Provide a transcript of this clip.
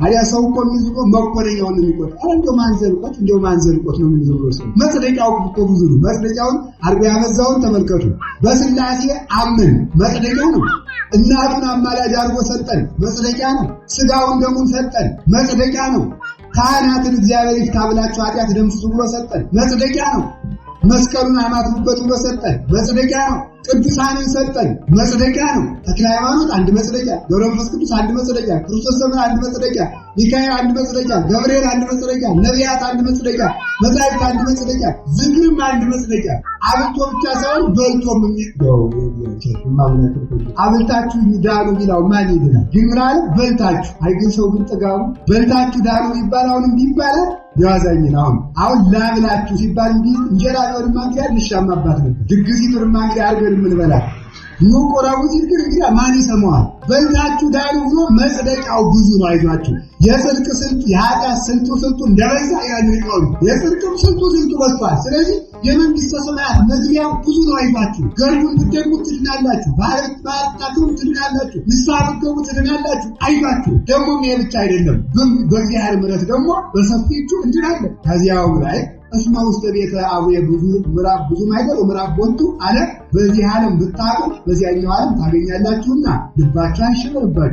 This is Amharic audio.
አያ ሰው እኮ የሚዝቆ መቆረኛውን የሚቆጥ እንደው ማንዘልቆት ነው ምን ዝብሮ ሰው መጽደቂያው እኮ ብዙ ነው። መጽደቂያውን አርጎ ያመዛውን ተመልከቱ። በስላሴ አምን መጽደቂያው ነው። እናቱን አማላጅ አርጎ ሰጠን መጽደቂያ ነው። ስጋውን ደሙን ሰጠን መጽደቂያ ነው። ካህናትን እግዚአብሔር ይፍታ ብላችሁ ኃጢአት ደምስሱ ብሎ ሰጠን መጽደቂያ ነው። መስቀሉን አማትቡበት ብሎ ሰጠን መጽደቂያ ነው። ቅዱሳንን ሰጠን መጽደቂያ ነው። ተክለ ሃይማኖት አንድ መጽደቂያ፣ ገብረ መንፈስ ቅዱስ አንድ መጽደቂያ፣ ክርስቶስ ሰምራ አንድ መጽደቂያ፣ ሚካኤል አንድ መጽደቂያ፣ ገብርኤል አንድ መጽደቂያ፣ ነቢያት አንድ መጽደቂያ፣ መላእክት አንድ መጽደቂያ፣ ዝክርም አንድ መጽደቂያ። አብልቶ ብቻ ሳይሆን በልቶም የሚደው አብልታችሁ ዳኑ ቢላው ማን ይድናል? ይምራል በልታችሁ አይገኝ ሰው ግን ጥጋቡ በልታችሁ ዳኑ ይባላውን ቢባላል ያዛኝ ነው። አሁን ላብላችሁ ሲባል እንጀራ ወርማ እንግዲህ ልሻማባት ነበር። ድግስ ይፍርማ እንግዲህ አርገን ምን በላት ኑቆራው ዝክር እንግዲህ ማን ይሰማዋል? በልታችሁ ዳኑ ብሎ መጽደቂያው ብዙ ነው። አይዟችሁ የጽድቅ ስልቱ የኃጢአት ስልቱ እንደበዛ ያንቀው የጽድቅም ስልቱ በዝቷል። ስለዚህ የመንግስተ ሰማያት መግቢያው ብዙ ነው። አይዟችሁ ገርቡን ብትደግሙ ትድናላችሁ። ባታችሁ ትድናላችሁ። ንስሐ ብትገቡ ትድናላችሁ። አይዟችሁ ደግሞ ይሄ ብቻ አይደለም። በእግዚአብሔር ምሕረት ደግሞ በሰፊው እንድናለን። ከዚያው ላይ እስመ ውስተ ቤተ አቡየ ብዙ ምዕራፍ ብዙ ማይደር ምዕራፍ ቦንቱ አለ። በዚህ ዓለም ብታጡ በዚያኛው ዓለም ታገኛላችሁና ልባችሁ አይሸበርባችሁ።